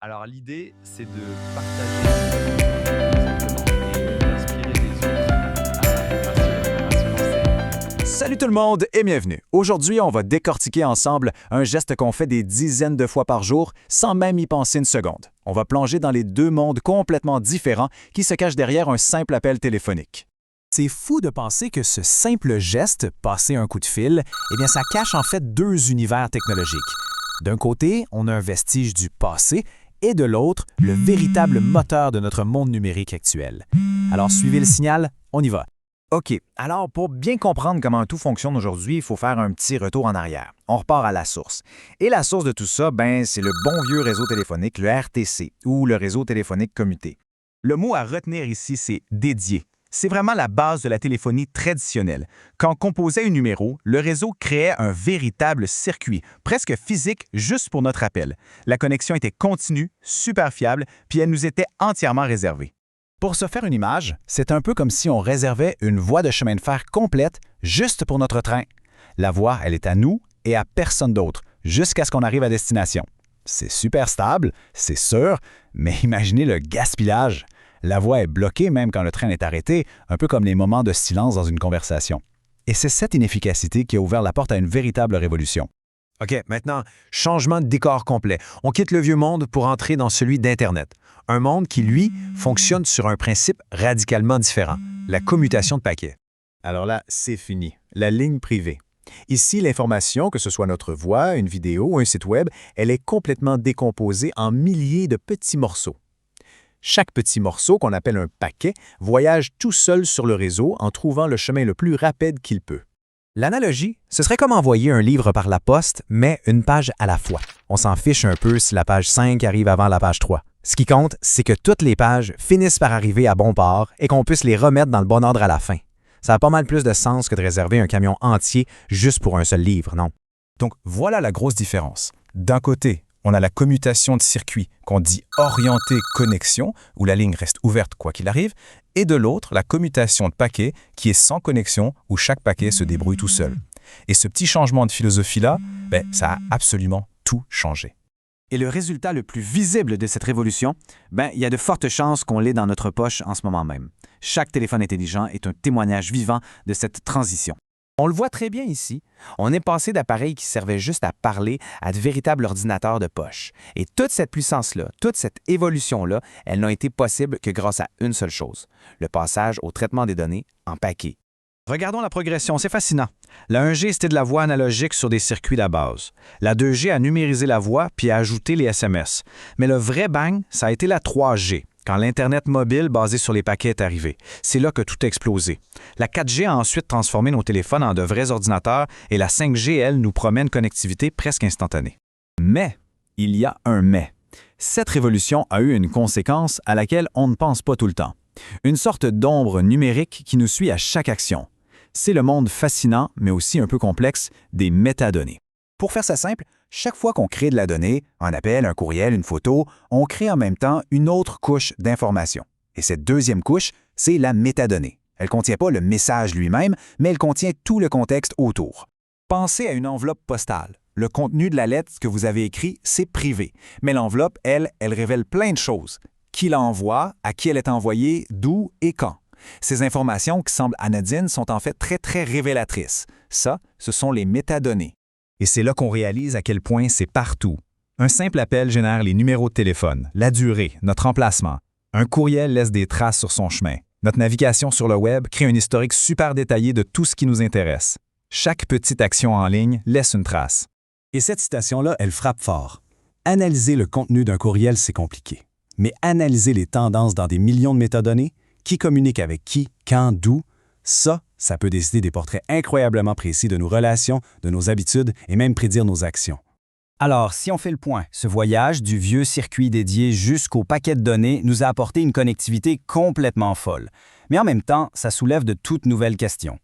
Alors l'idée, c'est de partager simplement et d'inspirer les autres à se lancer. Salut tout le monde et bienvenue. Aujourd'hui, on va décortiquer ensemble un geste qu'on fait des dizaines de fois par jour sans même y penser une seconde. On va plonger dans les deux mondes complètement différents qui se cachent derrière un simple appel téléphonique. C'est fou de penser que ce simple geste, passer un coup de fil, ça cache en fait deux univers technologiques. D'un côté, on a un vestige du passé et de l'autre, le véritable moteur de notre monde numérique actuel. Alors suivez le signal, on y va. OK, alors pour bien comprendre comment tout fonctionne aujourd'hui, il faut faire un petit retour en arrière. On repart à la source. Et la source de tout ça, c'est le bon vieux réseau téléphonique, le RTC, ou le réseau téléphonique commuté. Le mot à retenir ici, c'est « dédié ». C'est vraiment la base de la téléphonie traditionnelle. Quand on composait un numéro, le réseau créait un véritable circuit, presque physique, juste pour notre appel. La connexion était continue, super fiable, puis elle nous était entièrement réservée. Pour se faire une image, c'est un peu comme si on réservait une voie de chemin de fer complète juste pour notre train. La voie, elle est à nous et à personne d'autre, jusqu'à ce qu'on arrive à destination. C'est super stable, c'est sûr, mais imaginez le gaspillage. La voie est bloquée même quand le train est arrêté, un peu comme les moments de silence dans une conversation. Et c'est cette inefficacité qui a ouvert la porte à une véritable révolution. OK, maintenant, changement de décor complet. On quitte le vieux monde pour entrer dans celui d'Internet. Un monde qui, lui, fonctionne sur un principe radicalement différent, la commutation de paquets. Alors là, c'est fini. La ligne privée. Ici, l'information, que ce soit notre voix, une vidéo ou un site web, elle est complètement décomposée en milliers de petits morceaux. Chaque petit morceau, qu'on appelle un paquet, voyage tout seul sur le réseau en trouvant le chemin le plus rapide qu'il peut. L'analogie, ce serait comme envoyer un livre par la poste, mais une page à la fois. On s'en fiche un peu si la page 5 arrive avant la page 3. Ce qui compte, c'est que toutes les pages finissent par arriver à bon port et qu'on puisse les remettre dans le bon ordre à la fin. Ça a pas mal plus de sens que de réserver un camion entier juste pour un seul livre, non? Donc voilà la grosse différence. D'un côté, on a la commutation de circuit qu'on dit orientée connexion, où la ligne reste ouverte quoi qu'il arrive, et de l'autre, la commutation de paquets qui est sans connexion, où chaque paquet se débrouille tout seul. Et ce petit changement de philosophie-là, ça a absolument tout changé. Et le résultat le plus visible de cette révolution, il y a de fortes chances qu'on l'ait dans notre poche en ce moment même. Chaque téléphone intelligent est un témoignage vivant de cette transition. On le voit très bien ici. On est passé d'appareils qui servaient juste à parler à de véritables ordinateurs de poche. Et toute cette puissance-là, toute cette évolution-là, elle n'a été possible que grâce à une seule chose, le passage au traitement des données en paquets. Regardons la progression, c'est fascinant. La 1G, c'était de la voix analogique sur des circuits de base. La 2G a numérisé la voix puis a ajouté les SMS. Mais le vrai bang, ça a été la 3G. Quand l'Internet mobile basé sur les paquets est arrivé. C'est là que tout a explosé. La 4G a ensuite transformé nos téléphones en de vrais ordinateurs et la 5G, elle, nous promet une connectivité presque instantanée. Mais, il y a un mais. Cette révolution a eu une conséquence à laquelle on ne pense pas tout le temps. Une sorte d'ombre numérique qui nous suit à chaque action. C'est le monde fascinant, mais aussi un peu complexe, des métadonnées. Pour faire ça simple, chaque fois qu'on crée de la donnée, un appel, un courriel, une photo, on crée en même temps une autre couche d'information. Et cette deuxième couche, c'est la métadonnée. Elle ne contient pas le message lui-même, mais elle contient tout le contexte autour. Pensez à une enveloppe postale. Le contenu de la lettre que vous avez écrit, c'est privé. Mais l'enveloppe, elle révèle plein de choses. Qui l'envoie, à qui elle est envoyée, d'où et quand. Ces informations qui semblent anodines sont en fait très, très révélatrices. Ça, ce sont les métadonnées. Et c'est là qu'on réalise à quel point c'est partout. Un simple appel génère les numéros de téléphone, la durée, notre emplacement. Un courriel laisse des traces sur son chemin. Notre navigation sur le web crée un historique super détaillé de tout ce qui nous intéresse. Chaque petite action en ligne laisse une trace. Et cette citation-là, elle frappe fort. Analyser le contenu d'un courriel, c'est compliqué. Mais analyser les tendances dans des millions de métadonnées, qui communique avec qui, quand, d'où, ça peut décider des portraits incroyablement précis de nos relations, de nos habitudes et même prédire nos actions. Alors, si on fait le point, ce voyage du vieux circuit dédié jusqu'au paquet de données nous a apporté une connectivité complètement folle. Mais en même temps, ça soulève de toutes nouvelles questions.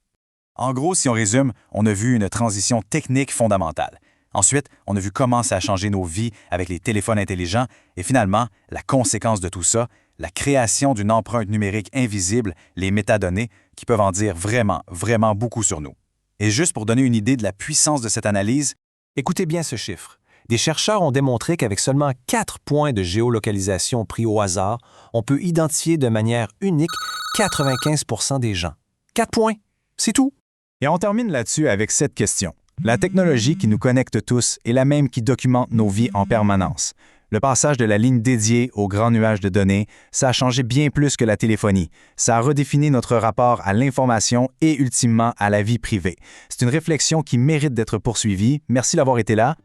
En gros, si on résume, on a vu une transition technique fondamentale. Ensuite, on a vu comment ça a changé nos vies avec les téléphones intelligents et finalement, la conséquence de tout ça, la création d'une empreinte numérique invisible, les métadonnées, qui peuvent en dire vraiment, vraiment beaucoup sur nous. Et juste pour donner une idée de la puissance de cette analyse, écoutez bien ce chiffre. Des chercheurs ont démontré qu'avec seulement 4 points de géolocalisation pris au hasard, on peut identifier de manière unique 95% des gens. 4 points, c'est tout. Et on termine là-dessus avec cette question. La technologie qui nous connecte tous est la même qui documente nos vies en permanence. Le passage de la ligne dédiée au grand nuage de données, ça a changé bien plus que la téléphonie. Ça a redéfini notre rapport à l'information et ultimement à la vie privée. C'est une réflexion qui mérite d'être poursuivie. Merci d'avoir été là.